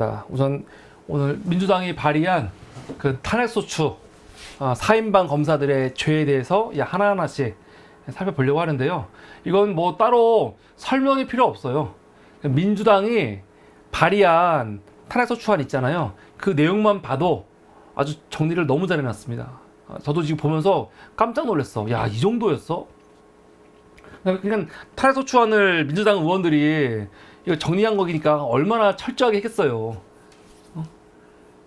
자, 우선 오늘 민주당이 발의한 그 탄핵소추 4인방 검사들의 죄에 대해서 하나하나씩 살펴보려고 하는데요. 이건 뭐 따로 설명이 필요 없어요. 민주당이 발의한 탄핵소추안 있잖아요. 그 내용만 봐도 아주 정리를 너무 잘 해놨습니다. 저도 지금 보면서 깜짝 놀랐어. 야, 이 정도였어? 그냥 탄핵소추안을 민주당 의원들이 이거 정리한 거니까 얼마나 철저하게 했겠어요.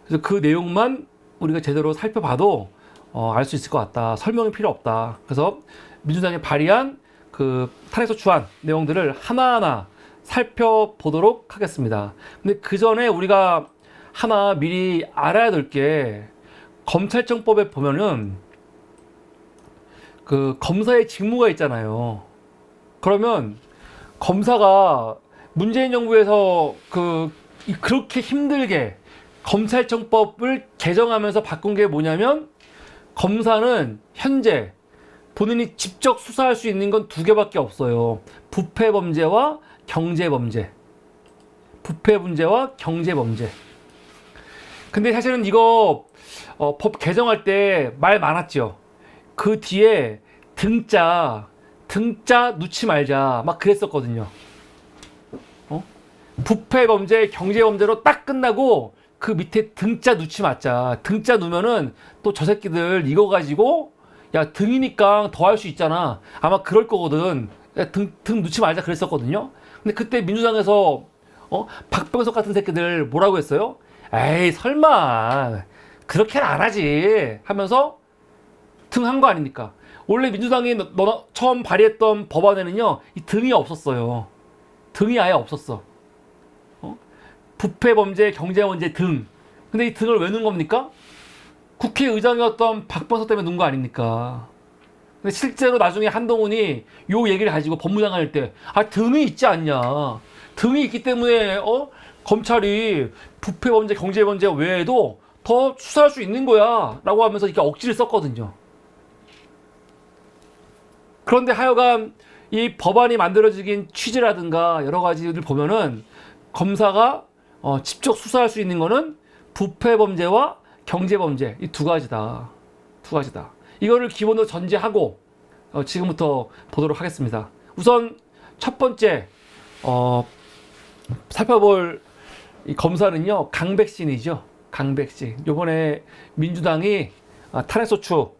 그래서 그 내용만 우리가 제대로 살펴봐도 알 수 있을 것 같다. 설명이 필요 없다. 그래서 민주당이 발의한 그 탄핵소추안 내용들을 하나하나 살펴보도록 하겠습니다. 근데 그 전에 우리가 하나 미리 알아야 될 게, 검찰청법에 보면은 그 검사의 직무가 있잖아요. 그러면 검사가 문재인 정부에서 그렇게 힘들게 검찰청법을 개정하면서 바꾼 게 뭐냐면, 검사는 현재 본인이 직접 수사할 수 있는 건 두 개밖에 없어요. 부패범죄와 경제범죄. 부패범죄와 경제범죄. 근데 사실은 이거 법 개정할 때 말 많았죠. 그 뒤에 등자 넣지 말자 막 그랬었거든요. 부패범죄, 경제범죄로 딱 끝나고 그 밑에 등자 넣지 말자. 등자 넣으면은 또 저 새끼들 이거 가지고 야, 등이니까 더 할 수 있잖아. 아마 그럴 거거든. 등 넣지 말자 그랬었거든요. 근데 그때 민주당에서 박병석 같은 새끼들 뭐라고 했어요? 에이, 설마 그렇게는 안 하지 하면서 등 한 거 아닙니까? 원래 민주당이 처음 발의했던 법안에는요, 이 등이 없었어요. 등이 아예 없었어. 부패범죄, 경제범죄 등. 근데 이 등을 왜 넣은 겁니까? 국회의장이었던 박병석 때문에 넣은 거 아닙니까? 근데 실제로 나중에 한동훈이 요 얘기를 가지고 법무장관 할 때, 등이 있지 않냐. 등이 있기 때문에 검찰이 부패범죄, 경제범죄 외에도 더 수사할 수 있는 거야 라고 하면서 이렇게 억지를 썼거든요. 그런데 하여간 이 법안이 만들어지긴 취지라든가 여러 가지를 보면은, 검사가 직접 수사할 수 있는 거는 부패범죄와 경제범죄, 이 두 가지다. 두 가지다. 이거를 기본으로 전제하고 지금부터 보도록 하겠습니다. 우선 첫 번째 살펴볼 이 검사는요, 강백신이죠. 강백신. 요번에 민주당이 탄핵소추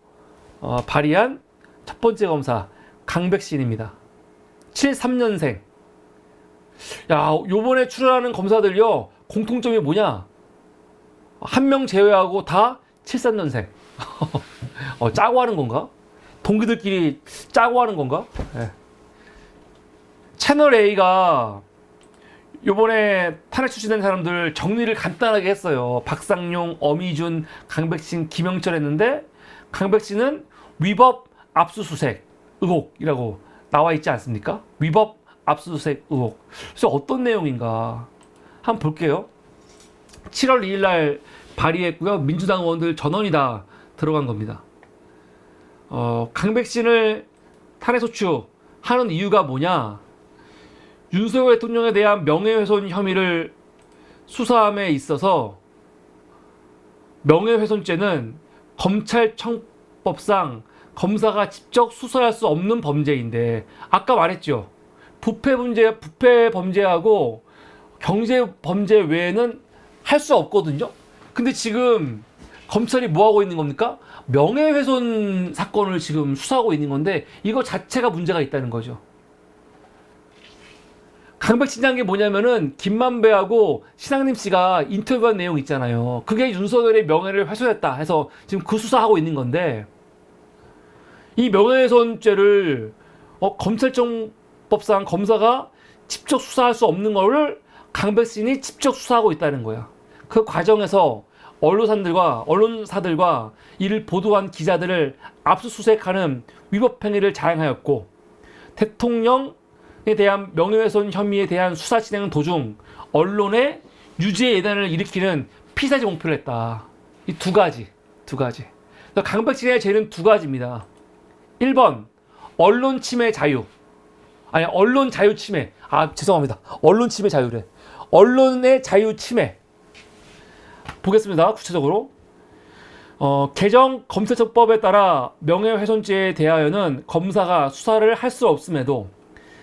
발의한 첫 번째 검사 강백신입니다. 73년생. 야, 요번에 출연하는 검사들요, 공통점이 뭐냐? 한 명 제외하고 다 73년생. 짜고 하는 건가? 동기들끼리 짜고 하는 건가? 네. 채널A가 요번에 탄핵 추진된 사람들 정리를 간단하게 했어요. 박상용, 어미준, 강백신, 김영철 했는데, 강백신은 위법 압수수색 의혹이라고 나와 있지 않습니까? 위법 압수수색 의혹. 그래서 어떤 내용인가 한번 볼게요. 7월 2일 날 발의했고요. 민주당 의원들 전원이 다 들어간 겁니다. 강백신을 탄핵소추 하는 이유가 뭐냐? 윤석열 대통령에 대한 명예훼손 혐의를 수사함에 있어서, 명예훼손죄는 검찰청법상 검사가 직접 수사할 수 없는 범죄인데, 아까 말했죠. 부패범죄하고 경제범죄 외에는 할 수 없거든요. 근데 지금 검찰이 뭐 하고 있는 겁니까? 명예훼손 사건을 지금 수사하고 있는 건데, 이거 자체가 문제가 있다는 거죠. 강백신이란 게 뭐냐면은, 김만배하고 신앙림 씨가 인터뷰한 내용 있잖아요. 그게 윤석열의 명예를 훼손했다 해서 지금 그 수사하고 있는 건데, 이 명예훼손죄를 검찰청법상 검사가 직접 수사할 수 없는 거를 강백신이 직접 수사하고 있다는 거야. 그 과정에서 언론사들과 이를 보도한 기자들을 압수수색하는 위법 행위를 자행하였고, 대통령에 대한 명예훼손 혐의에 대한 수사 진행 도중 언론에 유죄 예단을 일으키는 피사지 공표를 했다. 이 두 가지. 강백신의 죄는 두 가지입니다. 1번 언론 침해 자유. 아니, 언론 자유 침해. 죄송합니다. 언론 침해 자유래. 언론의 자유 침해. 보겠습니다. 구체적으로. 개정 검찰청법에 따라 명예훼손죄에 대하여는 검사가 수사를 할 수 없음에도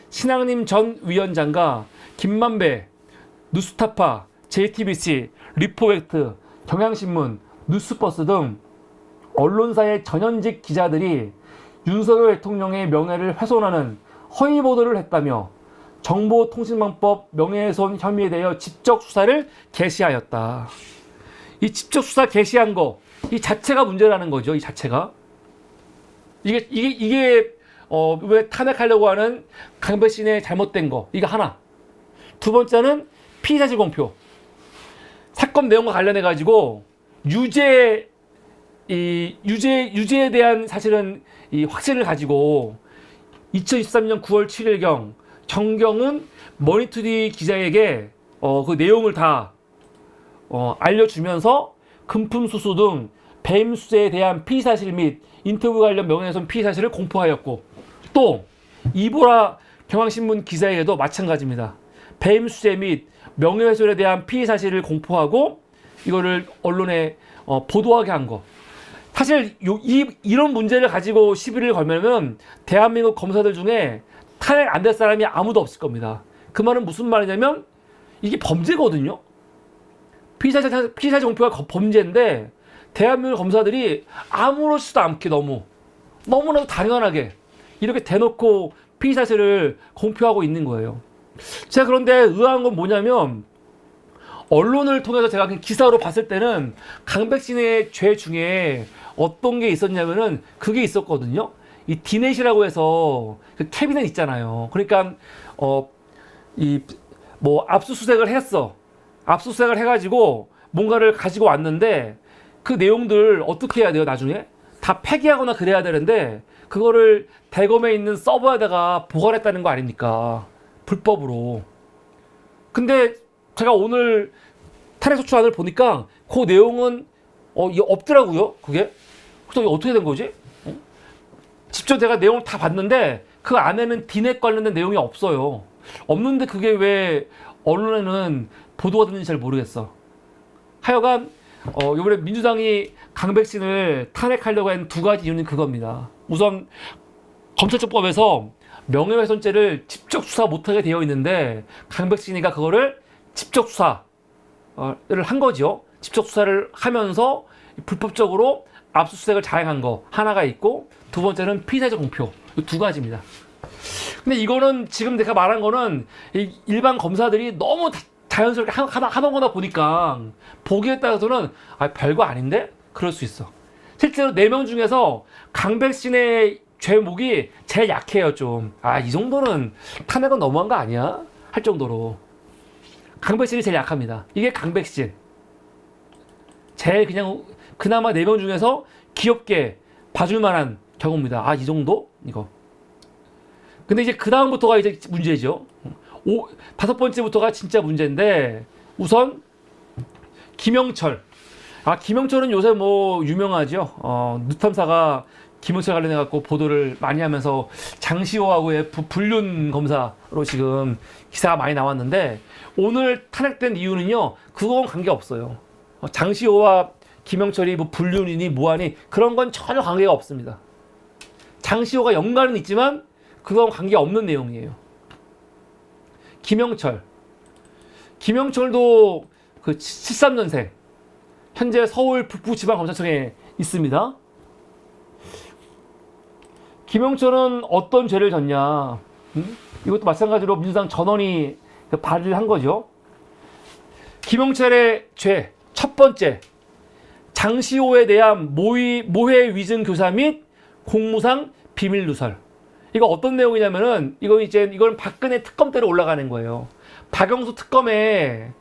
신학림 전 위원장과 김만배, 뉴스타파, JTBC, 리포액트, 경향신문, 뉴스버스 등 언론사의 전현직 기자들이 윤석열 대통령의 명예를 훼손하는 허위 보도를 했다며 정보통신망법 명예훼손 혐의에 대하여 직접 수사를 개시하였다. 이 직접 수사 개시한 거, 이 자체가 문제라는 거죠. 이 자체가. 이게 왜 탄핵하려고 하는 강배신의 잘못된 거. 이거 하나. 두 번째는 피의사실 공표. 사건 내용과 관련해 가지고 유죄에 대한 사실은 이 확신을 가지고 2023년 9월 7일경 정경훈 머니투리 기자에게 그 내용을 다 알려주면서 금품수수 등 배임 수재에 대한 피의사실 및 인터뷰 관련 명예훼손 피의사실을 공포하였고, 또 이보라 경향신문 기자에게도 마찬가지입니다. 배임 수재 및 명예훼손에 대한 피의사실을 공포하고 이거를 언론에 보도하게 한 거. 사실 이런 문제를 가지고 시비를 걸면은 대한민국 검사들 중에 탄핵 안 될 사람이 아무도 없을 겁니다. 그 말은 무슨 말이냐면 이게 범죄거든요. 피의사실 공표가 범죄인데 대한민국 검사들이 아무렇지도 않게 너무나도 당연하게 이렇게 대놓고 피의사실을 공표하고 있는 거예요. 제가 그런데 의아한 건 뭐냐면 언론을 통해서 제가 기사로 봤을 때는 강백신의 죄 중에 어떤 게 있었냐면은 그게 있었거든요. 이 디넷이라고 해서 그 캐비넷 있잖아요. 그러니까 압수수색을 했어. 압수수색을 해가지고 뭔가를 가지고 왔는데 그 내용들 어떻게 해야 돼요? 나중에 다 폐기하거나 그래야 되는데 그거를 대검에 있는 서버에다가 보관했다는 거 아닙니까? 불법으로. 근데 제가 오늘 탄핵소추안을 보니까 그 내용은 없더라고요. 그게. 그래서 어떻게 된 거지? 직접 제가 내용을 다 봤는데 그 안에는 디넷 관련된 내용이 없어요. 없는데 그게 왜 언론에는 보도가 됐는지 잘 모르겠어. 하여간 이번에 민주당이 강백신을 탄핵하려고 한 두 가지 이유는 그겁니다. 우선 검찰청법에서 명예훼손죄를 직접 수사 못하게 되어 있는데 강백신이가 그거를 직접 수사를 한 거죠. 직접 수사를 하면서 불법적으로 압수수색을 자행한 거 하나가 있고, 두 번째는 피의사실 공표. 이 두 가지입니다. 근데 이거는 지금 내가 말한 거는 일반 검사들이 너무 자연스럽게 하던 거다 보니까 보기에 따라서는 별거 아닌데? 그럴 수 있어. 실제로 4명 중에서 강백신의 죄목이 제일 약해요. 좀 이 정도는 탄핵은 너무한 거 아니야? 할 정도로 강백신이 제일 약합니다. 이게 강백신 제일 그냥 그나마 4명 중에서 귀엽게 봐줄 만한 경우입니다. 이 정도? 이거. 근데 이제 그 다음부터가 이제 문제죠. 5번째부터가 진짜 문제인데, 우선 김영철. 김영철은 요새 뭐 유명하죠. 뉴탐사가 김영철 관련해 갖고 보도를 많이 하면서 장시호하고의 불륜 검사로 지금 기사가 많이 나왔는데, 오늘 탄핵된 이유는요, 그거랑 관계 없어요. 장시호와 김영철이 뭐 불륜이니 뭐하니 그런 건 전혀 관계가 없습니다. 장시호가 연관은 있지만 그건 관계 없는 내용이에요. 김영철도 그 73년생, 현재 서울 북부지방검찰청에 있습니다. 김영철은 어떤 죄를 졌냐? 이것도 마찬가지로 민주당 전원이 발의를 한 거죠. 김영철의 죄 첫 번째, 장시호에 대한 모해 위증 교사 및 공무상 비밀 누설. 이거 어떤 내용이냐면은 이건 박근혜 특검 때로 올라가는 거예요. 박영수 특검에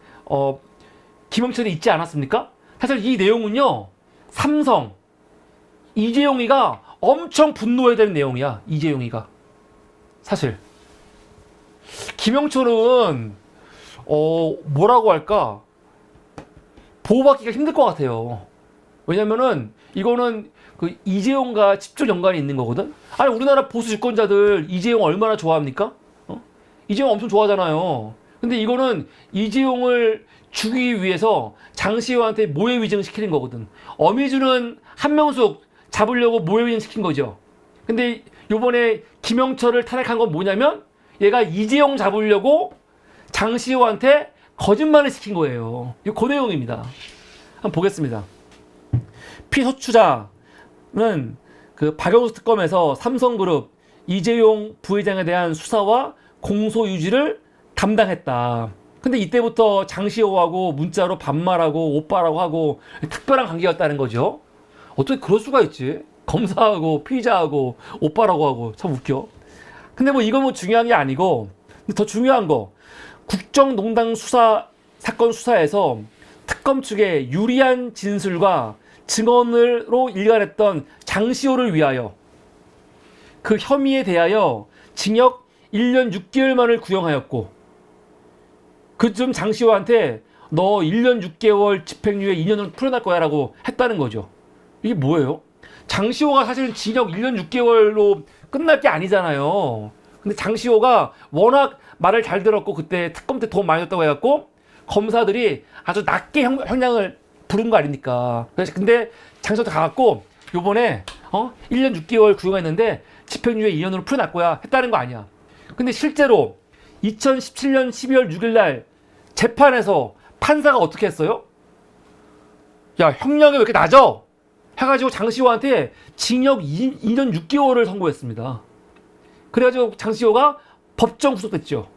김영철이 있지 않았습니까? 사실 이 내용은요, 삼성 이재용이가 엄청 분노해야 되는 내용이야. 이재용이가 사실 김영철은 뭐라고 할까, 보호받기가 힘들 것 같아요. 왜냐면은 이거는 그 이재용과 직접 연관이 있는 거거든. 우리나라 보수 집권자들 이재용 얼마나 좋아합니까? 이재용 엄청 좋아하잖아요. 근데 이거는 이재용을 죽이기 위해서 장시호한테 모해 위증시키는 거거든. 어미주는 한명숙 잡으려고 모해 위증시킨 거죠. 근데 요번에 김영철을 탄핵한 건 뭐냐면 얘가 이재용 잡으려고 장시호한테 거짓말을 시킨 거예요. 이거 그 내용입니다. 한번 보겠습니다. 피소추자는 그 박영수 특검에서 삼성그룹 이재용 부회장에 대한 수사와 공소 유지를 담당했다. 근데 이때부터 장시호하고 문자로 반말하고 오빠라고 하고 특별한 관계였다는 거죠. 어떻게 그럴 수가 있지? 검사하고 피의자하고 오빠라고 하고 참 웃겨. 근데 뭐 이건 뭐 중요한 게 아니고 더 중요한 거 국정농단 사건 수사에서 특검 측에 유리한 진술과 증언으로 일관했던 장시호를 위하여 그 혐의에 대하여 징역 1년 6개월만을 구형하였고 그쯤 장시호한테 너 1년 6개월 집행유예 2년을 풀어날 거야 라고 했다는 거죠. 이게 뭐예요? 장시호가 사실은 징역 1년 6개월로 끝날 게 아니잖아요. 근데 장시호가 워낙 말을 잘 들었고 그때 특검 때 돈 많이 줬다고 해갖고 검사들이 아주 낮게 형량을 부른 거 아닙니까? 그래서 근데 장시호도 가갖고 요번에 1년 6개월 구형했는데 집행유예 2년으로 풀어날 거야 했다는 거 아니야. 근데 실제로 2017년 12월 6일 날 재판에서 판사가 어떻게 했어요? 야, 형량이 왜 이렇게 낮아? 해가지고 장시호한테 징역 2년 6개월을 선고했습니다. 그래가지고 장시호가 법정 구속됐죠.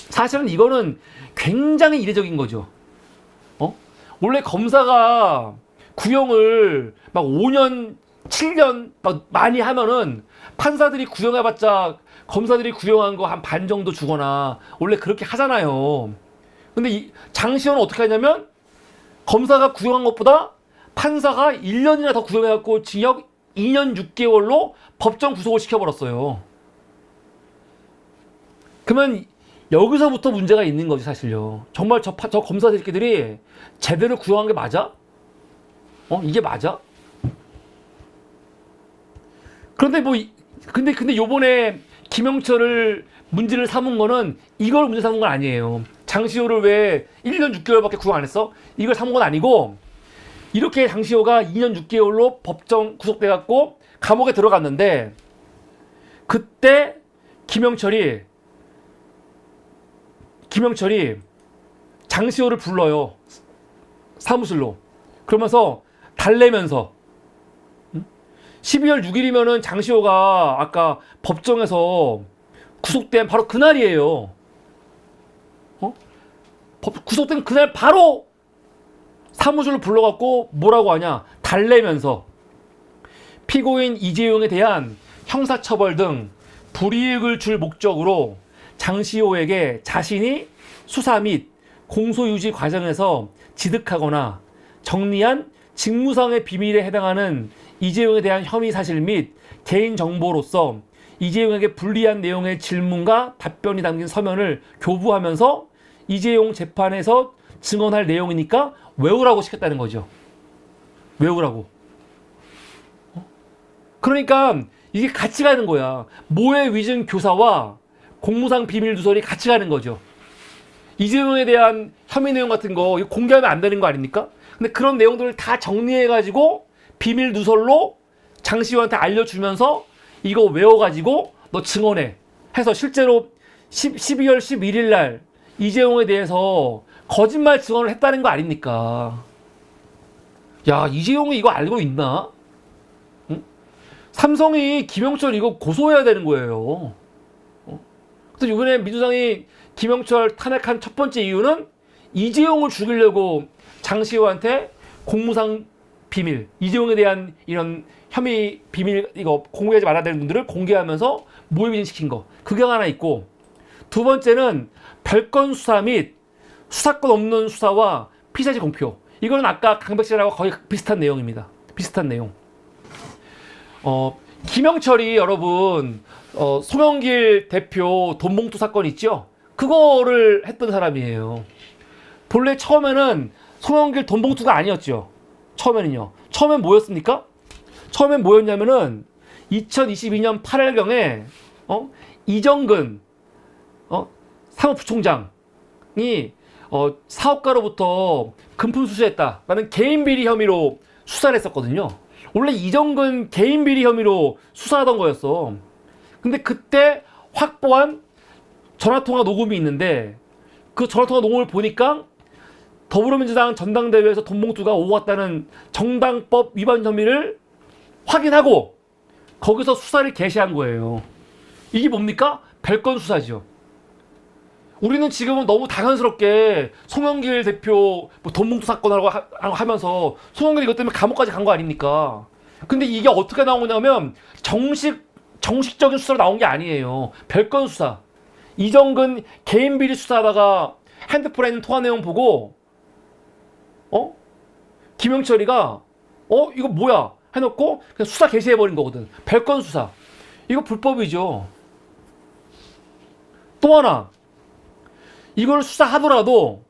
사실은 이거는 굉장히 이례적인 거죠. 원래 검사가 구형을 막 5년, 7년 막 많이 하면은 판사들이 구형해봤자 검사들이 구형한 거 한 반 정도 주거나 원래 그렇게 하잖아요. 근데 장시호는 어떻게 하냐면 검사가 구형한 것보다 판사가 1년이나 더 구형해갖고 징역 2년 6개월로 법정 구속을 시켜버렸어요. 그러면 여기서부터 문제가 있는 거지 사실요. 정말 저 검사 새끼들이 제대로 구형한 게 맞아? 이게 맞아? 그런데 뭐 근데 요번에 김영철을 문제를 삼은 거는 이걸 문제 삼은 건 아니에요. 장시호를 왜 1년 6개월밖에 구형 안 했어? 이걸 삼은 건 아니고 이렇게 장시호가 2년 6개월로 법정 구속돼갖고 감옥에 들어갔는데 그때 김영철이 장시호를 불러요. 사무실로. 그러면서 달래면서 12월 6일이면은 장시호가 아까 법정에서 구속된 바로 그날이에요. 구속된 그날 바로 사무실로 불러갖고 뭐라고 하냐? 달래면서 피고인 이재용에 대한 형사처벌 등 불이익을 줄 목적으로 장시호에게 자신이 수사 및 공소유지 과정에서 지득하거나 정리한 직무상의 비밀에 해당하는 이재용에 대한 혐의 사실 및 개인정보로서 이재용에게 불리한 내용의 질문과 답변이 담긴 서면을 교부하면서 이재용 재판에서 증언할 내용이니까 외우라고 시켰다는 거죠. 외우라고. 그러니까 이게 같이 가는 거야. 모해 위증 교사와 공무상 비밀 누설이 같이 가는 거죠. 이재용에 대한 혐의 내용 같은 거 이거 공개하면 안 되는 거 아닙니까? 근데 그런 내용들을 다 정리해가지고 비밀 누설로 장시호한테 알려주면서 이거 외워가지고 너 증언해 해서 실제로 12월 11일 날 이재용에 대해서 거짓말 증언을 했다는 거 아닙니까? 야, 이재용이 이거 알고 있나? 응? 삼성이 김영철 이거 고소해야 되는 거예요. 그래서 이번에 민주당이 김영철 탄핵한 첫 번째 이유는 이재용을 죽이려고 장시호한테 공무상 비밀, 이재용에 대한 이런 혐의 비밀 이거 공개하지 말아야 되는 분들을 공개하면서 모의비진시킨 거. 그게 하나 있고 두 번째는 별건 수사 및 수사권 없는 수사와 피사지 공표. 이거는 아까 강백씨하고 거의 비슷한 내용입니다. 비슷한 내용. 김영철이 여러분 송영길 대표 돈봉투 사건 있죠? 그거를 했던 사람이에요. 본래 처음에는 송영길 돈봉투가 아니었죠. 처음엔 뭐였습니까? 처음엔 뭐였냐면은 2022년 8월경에 이정근 사법부총장이 사업가로부터 금품 수수했다라는 개인 비리 혐의로 수사를 했었거든요. 원래 이정근 개인 비리 혐의로 수사하던 거였어. 근데 그때 확보한 전화통화 녹음이 있는데 그 전화통화 녹음을 보니까 더불어민주당 전당대회에서 돈봉투가 오고 갔다는 정당법 위반 혐의를 확인하고 거기서 수사를 개시한 거예요. 이게 뭡니까? 별건 수사죠. 우리는 지금은 너무 당연스럽게 송영길 대표 뭐 돈봉투 사건하고 하면서 송영길 이것 때문에 감옥까지 간 거 아닙니까? 근데 이게 어떻게 나온 거냐면 정식적인 수사로 나온 게 아니에요. 별건 수사. 이정근 개인 비리 수사하다가 핸드폰에 있는 통화 내용 보고 김영철이가 이거 뭐야 해놓고 그냥 수사 개시해버린 거거든. 별건 수사. 이거 불법이죠. 또 하나, 이걸 수사하더라도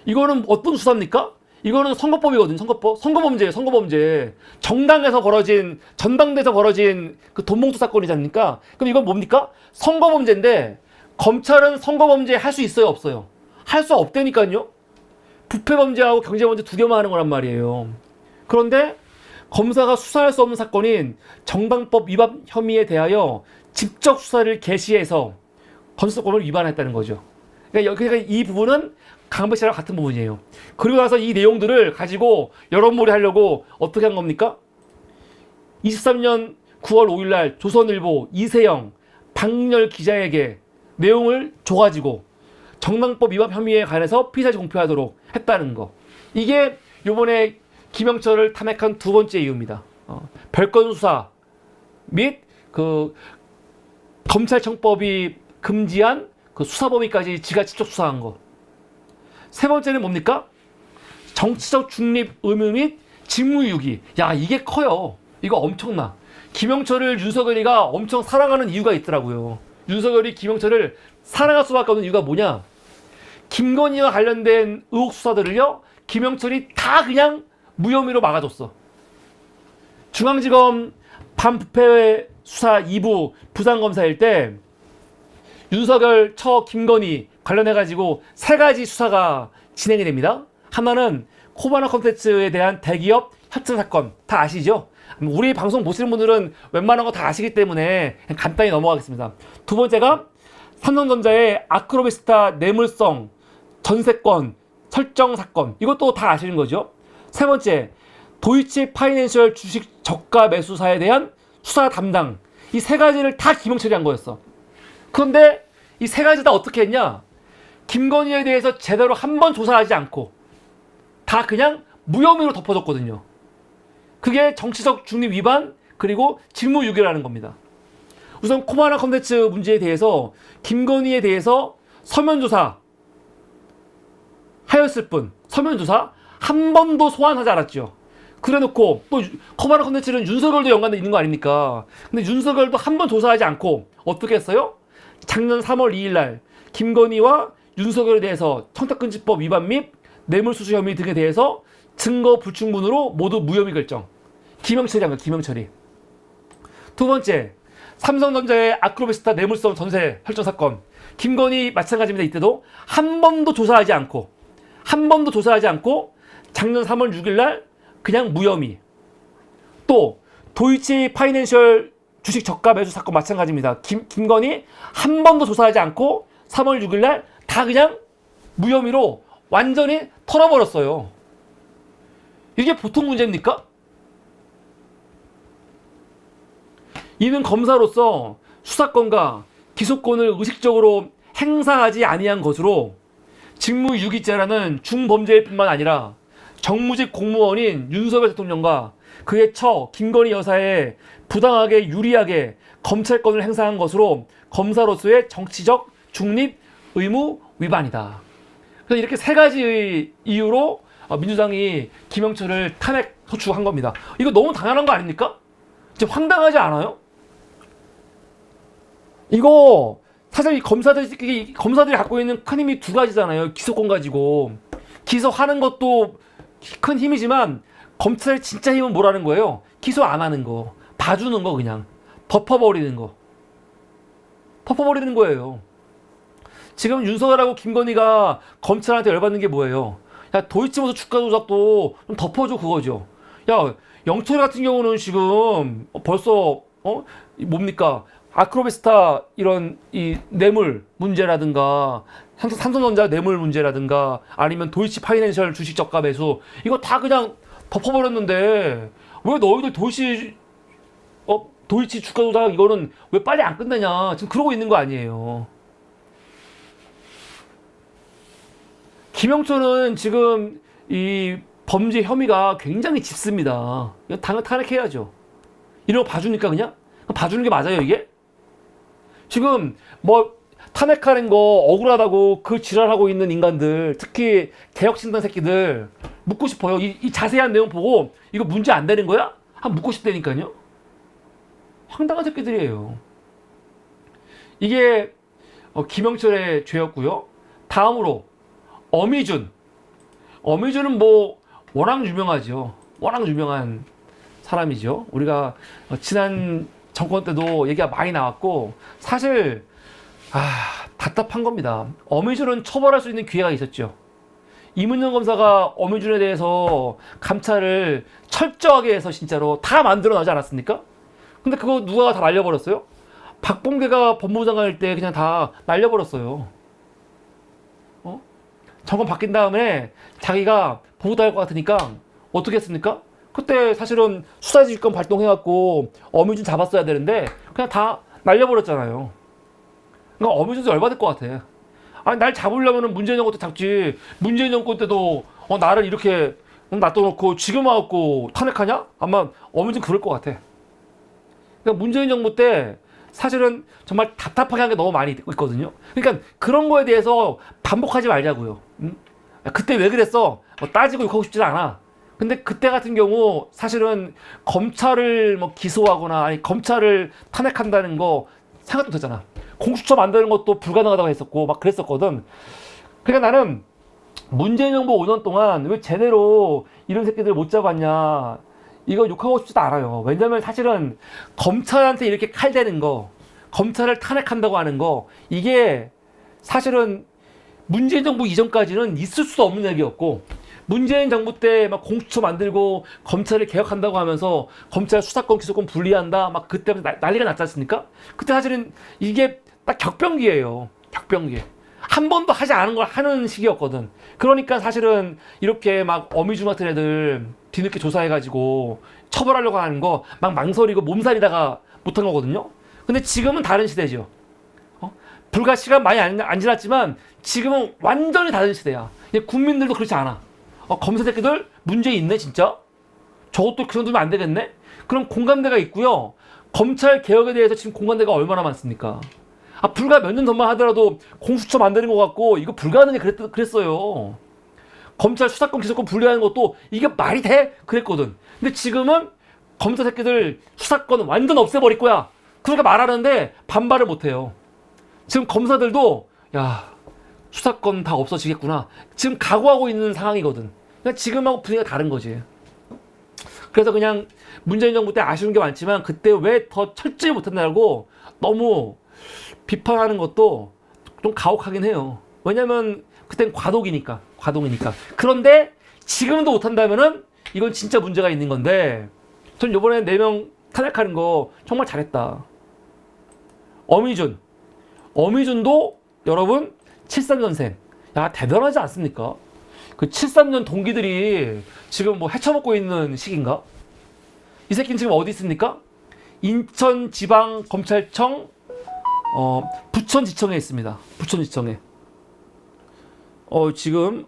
이거는 어떤 수사입니까? 이거는 선거법이거든요. 선거범죄예요. 선거범죄. 정당에서 벌어진, 전당대에서 벌어진 그 돈봉투 사건이지 않습니까? 그럼 이건 뭡니까? 선거범죄인데 검찰은 선거범죄 할 수 있어요? 없어요? 할 수 없다니까요. 부패범죄하고 경제범죄 두 개만 하는 거란 말이에요. 그런데 검사가 수사할 수 없는 사건인 정당법 위반 혐의에 대하여 직접 수사를 개시해서 검수법을 위반했다는 거죠. 그러니까 이 부분은 강한배 씨랑 같은 부분이에요. 그리고 나서 이 내용들을 가지고 여론몰이 하려고 어떻게 한 겁니까? 23년 9월 5일 날 조선일보 이세영, 박열 기자에게 내용을 줘가지고 정당법 위반 혐의에 관해서 피사지 공표하도록 했다는 거. 이게 요번에 김영철을 탄핵한 두 번째 이유입니다. 별건 수사 및 그 검찰청법이 금지한 그 수사 범위까지 지가 직접 수사한 거. 세 번째는 뭡니까? 정치적 중립 의무 및 직무유기. 야, 이게 커요. 이거 엄청나. 김영철을 윤석열이가 엄청 사랑하는 이유가 있더라고요. 윤석열이 김영철을 사랑할 수밖에 없는 이유가 뭐냐? 김건희와 관련된 의혹 수사들을요, 김영철이 다 그냥 무혐의로 막아줬어. 중앙지검 반부패 수사 2부 부장검사일 때 윤석열, 김건희 관련해가지고 세 가지 수사가 진행이 됩니다. 하나는 코바나 콘텐츠에 대한 대기업 협찬 사건. 다 아시죠? 우리 방송 보시는 분들은 웬만한 거 다 아시기 때문에 간단히 넘어가겠습니다. 두 번째가 삼성전자의 아크로비스타 뇌물성 전세권 설정 사건. 이것도 다 아시는 거죠. 세 번째, 도이치 파이낸셜 주식 저가 매수사에 대한 수사 담당. 이 세 가지를 다 김영철이 한 거였어. 그런데 이 세 가지 다 어떻게 했냐? 김건희에 대해서 제대로 한 번 조사하지 않고 다 그냥 무혐의로 덮어줬거든요. 그게 정치적 중립 위반 그리고 직무유기라는 겁니다. 우선 코바나 콘텐츠 문제에 대해서 김건희에 대해서 서면조사 하였을 뿐 서면조사 한 번도 소환하지 않았죠. 그래놓고 또 코바나 콘텐츠는 윤석열도 연관돼 있는 거 아닙니까? 근데 윤석열도 한 번 조사하지 않고 어떻게 했어요? 작년 3월 2일 날 김건희와 윤석열에 대해서 청탁금지법 위반 및 뇌물수수 혐의 등에 대해서 증거 불충분으로 모두 무혐의 결정. 김영철이 한 거야, 김영철이. 두 번째, 삼성전자의 아크로비스타 뇌물성 전세 설정 사건. 김건희 마찬가지입니다. 이때도 한 번도 조사하지 않고 작년 3월 6일 날 그냥 무혐의. 또 도이치 파이낸셜 주식 저가 매수 사건 마찬가지입니다. 김건희 한 번도 조사하지 않고 3월 6일 날 다 그냥 무혐의로 완전히 털어버렸어요. 이게 보통 문제입니까? 이는 검사로서 수사권과 기소권을 의식적으로 행사하지 아니한 것으로 직무유기죄라는 중범죄일 뿐만 아니라 정무직 공무원인 윤석열 대통령과 그의 처 김건희 여사에 부당하게 유리하게 검찰권을 행사한 것으로 검사로서의 정치적 중립 의무 위반이다. 그래서 이렇게 세 가지 이유로 민주당이 김영철을 탄핵 소추한 겁니다. 이거 너무 당연한 거 아닙니까? 진짜 황당하지 않아요? 이거 사실 검사들이 갖고 있는 큰 힘이 두 가지잖아요. 기소권 가지고 기소하는 것도 큰 힘이지만 검찰의 진짜 힘은 뭐라는 거예요? 기소 안 하는 거, 봐주는 거, 그냥 덮어버리는 거예요. 지금 윤석열하고 김건희가 검찰한테 열받는 게 뭐예요? 야, 도이치모터 주가 조작도 좀 덮어줘, 그거죠. 야, 영철 같은 경우는 지금 벌써 뭡니까? 아크로베스타 이런 이 뇌물 문제라든가 삼성전자 뇌물 문제라든가 아니면 도이치 파이낸셜 주식 저가 매수 이거 다 그냥 덮어버렸는데 왜 너희들 도이치 주가 조작 이거는 왜 빨리 안 끝내냐 지금 그러고 있는 거 아니에요. 김영철은 지금 이 범죄 혐의가 굉장히 짙습니다. 이거 당연 탄핵해야죠. 이런 거 봐주니까 그냥 봐주는 게 맞아요 이게? 지금 뭐 탄핵하는 거 억울하다고 그 지랄하고 있는 인간들 특히 개혁신당 새끼들 묻고 싶어요. 이 자세한 내용 보고 이거 문제 안 되는 거야? 한번 묻고 싶다니까요. 황당한 새끼들이에요. 이게 김영철의 죄였고요. 다음으로 어미준. 어미준은 뭐 워낙 유명하죠. 워낙 유명한 사람이죠. 우리가 지난 정권 때도 얘기가 많이 나왔고 사실 답답한 겁니다. 어미준은 처벌할 수 있는 기회가 있었죠. 이문영 검사가 어미준에 대해서 감찰을 철저하게 해서 진짜로 다 만들어내지 않았습니까? 근데 그거 누가 다 날려버렸어요? 박봉계가 법무부 장관일 때 그냥 다 날려버렸어요. 정권 바뀐 다음에 자기가 보호당할 것 같으니까 어떻게 했습니까? 그때 사실은 수사지휘권 발동해갖고 어미준 잡았어야 되는데 그냥 다 날려버렸잖아요. 그러니까 어미준도 열받을 것 같아. 아니 날 잡으려면 문재인 정권 때 잡지. 문재인 정권 때도 나를 이렇게 놔둬놓고 지금 와갖고 탄핵하냐? 아마 어미준 그럴 것 같아. 그러니까 문재인 정부 때 사실은 정말 답답하게 한 게 너무 많이 있거든요. 그러니까 그런 거에 대해서 반복하지 말자고요. 응? 그때 왜 그랬어? 따지고 욕하고 싶지 않아. 근데 그때 같은 경우 사실은 검찰을 뭐 기소하거나 아니 검찰을 탄핵한다는 거 생각도 되잖아. 공수처 만드는 것도 불가능하다고 했었고 막 그랬었거든. 그러니까 나는 문재인 정부 5년 동안 왜 제대로 이런 새끼들 못 잡았냐 이거 욕하고 싶지도 않아요. 왜냐면 사실은 검찰한테 이렇게 칼대는 거 검찰을 탄핵한다고 하는 거 이게 사실은 문재인 정부 이전까지는 있을 수 없는 얘기였고 문재인 정부 때 막 공수처 만들고 검찰을 개혁한다고 하면서 검찰 수사권 기소권 분리한다 막 그때 난리가 났지 않습니까? 그때 사실은 이게 딱 격변기예요. 격변기. 한 번도 하지 않은 걸 하는 시기였거든. 그러니까 사실은 이렇게 막 어미준 같은 애들 뒤늦게 조사해가지고 처벌하려고 하는 거 막 망설이고 몸살이다가 못한 거거든요. 근데 지금은 다른 시대죠. 불과 시간 많이 안 지났지만 지금은 완전히 다른 시대야. 국민들도 그렇지 않아. 검사 새끼들 문제 있네 진짜. 저것도 그 정도면 안 되겠네. 그럼 공감대가 있고요. 검찰 개혁에 대해서 지금 공감대가 얼마나 많습니까? 불과 몇 년 전만 하더라도 공수처 만드는 것 같고 이거 불가능해 그랬어요. 검찰 수사권 기소권 분리하는 것도 이게 말이 돼? 그랬거든. 근데 지금은 검사 새끼들 수사권 완전 없애버릴 거야. 그러니까 말하는데 반발을 못해요. 지금 검사들도 야 수사권 다 없어지겠구나. 지금 각오하고 있는 상황이거든. 그냥 지금하고 분위기가 다른 거지. 그래서 그냥 문재인 정부 때 아쉬운 게 많지만 그때 왜 더 철저히 못했냐고 너무 비판하는 것도 좀 가혹하긴 해요. 왜냐면 그땐 과도기니까. 그런데 지금도 못한다면은 이건 진짜 문제가 있는 건데 전 이번에 4명 탄핵하는 거 정말 잘했다. 어미준도 여러분 73년생. 야 대단하지 않습니까? 그 73년 동기들이 지금 뭐 헤쳐먹고 있는 시기인가? 이 새끼는 지금 어디 있습니까? 인천지방검찰청 부천지청에 있습니다. 부천지청에. 지금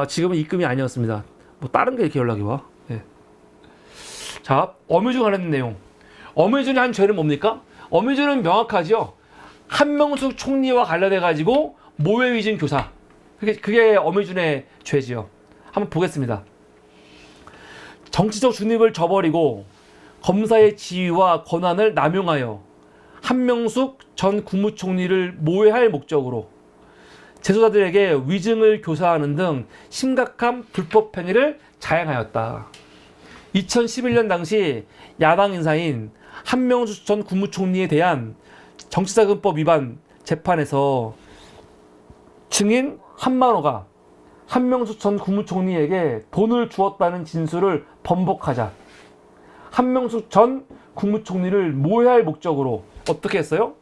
지금은 입금이 아니었습니다. 뭐 다른 게 이렇게 연락이 와. 네. 자, 어미준 관련된 내용. 어미준이 한 죄는 뭡니까? 어미준은 명확하죠. 한명숙 총리와 관련해 가지고 모해 위증 교사. 그게 어미준의 죄지요. 한번 보겠습니다. 정치적 중립을 저버리고 검사의 지위와 권한을 남용하여 한명숙 전 국무총리를 모해할 목적으로 재소자들에게 위증을 교사하는 등 심각한 불법 행위를 자행하였다. 2011년 당시 야당 인사인 한명숙 전 국무총리에 대한 정치자금법 위반 재판에서 증인 한만호가 한명숙 전 국무총리에게 돈을 주었다는 진술을 번복하자 한명숙 전 국무총리를 모해할 목적으로 어떻게 했어요?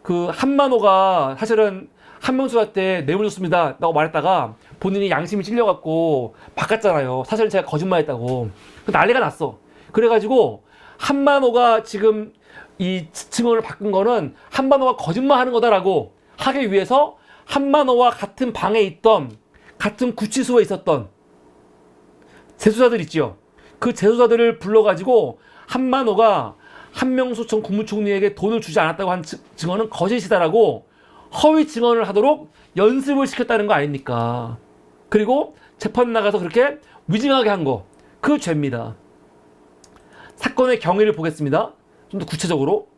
그 한만호가 사실은 한명숙한테 뇌물 줬습니다 라고 말했다가 본인이 양심이 찔려갖고 바꿨잖아요. 사실 제가 거짓말했다고. 난리가 났어. 그래가지고 한만호가 지금 이 증언을 바꾼 거는 한만호가 거짓말하는 거다라고 하기 위해서 한만호와 같은 방에 있던 같은 구치소에 있었던 재수사들 있죠. 그 재수사들을 불러가지고 한만호가 한명숙 전 국무총리에게 돈을 주지 않았다고 한 증언은 거짓이다라고 허위 증언을 하도록 연습을 시켰다는 거 아닙니까? 그리고 재판 나가서 그렇게 위증하게 한 거, 그 죄입니다. 사건의 경위를 보겠습니다. 좀 더 구체적으로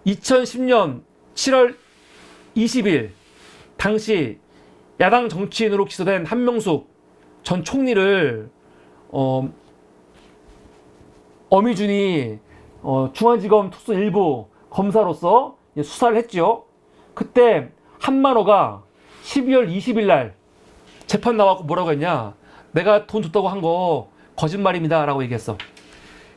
2010년 7월 20일 당시 야당 정치인으로 기소된 한명숙 전 총리를 어미준이 중앙지검 특수 일부 검사로서 수사를 했죠. 그때 한만호가 12월 20일 날 재판 나와서 뭐라고 했냐? 내가 돈 줬다고 한 거 거짓말입니다 라고 얘기했어.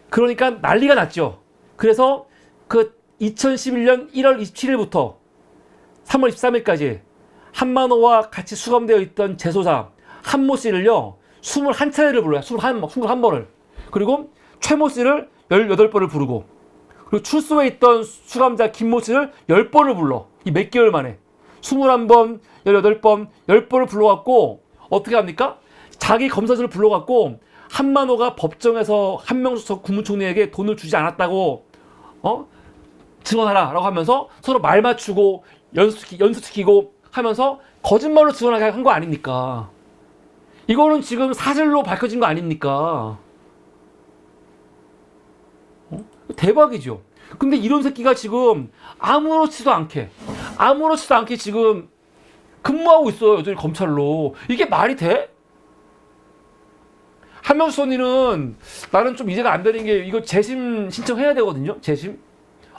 그러니까 난리가 났죠. 그래서 그 2011년 1월 27일부터 3월 13일까지 한만호와 같이 수감되어 있던 재소자 한모 씨를요 21차례를 불러요. 21번을. 그리고 최모 씨를 18번을 부르고, 그리고 출소에 있던 수감자 김모 씨를 10번을 불러. 이 몇 개월 만에 21번, 18번, 10번을 불러갖고 어떻게 합니까? 자기 검사들을 불러갖고 한만호가 법정에서 한명숙 국무총리에게 돈을 주지 않았다고 증언하라 라고 하면서 서로 말 맞추고 연수시키고 하면서 거짓말로 증언하게 한 거 아닙니까? 이거는 지금 사실로 밝혀진 거 아닙니까? 대박이죠. 근데 이런 새끼가 지금 아무렇지도 않게 지금 근무하고 있어요. 여전히 검찰로. 이게 말이 돼? 한명숙 언니는 나는 좀 이해가 안 되는 게, 이거 재심 신청해야 되거든요. 재심.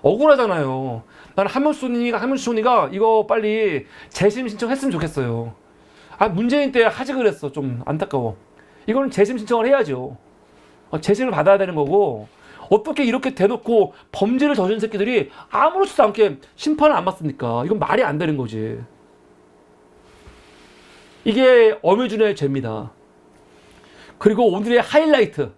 억울하잖아요. 나는 한명숙 언니가 이거 빨리 재심 신청했으면 좋겠어요. 문재인 때 하지 그랬어. 좀 안타까워. 이거는 재심 신청을 해야죠. 재심을 받아야 되는 거고, 어떻게 이렇게 대놓고 범죄를 저지른 새끼들이 아무렇지도 않게 심판을 안 받습니까? 이건 말이 안 되는 거지. 이게 어미준의 죄입니다. 그리고 오늘의 하이라이트.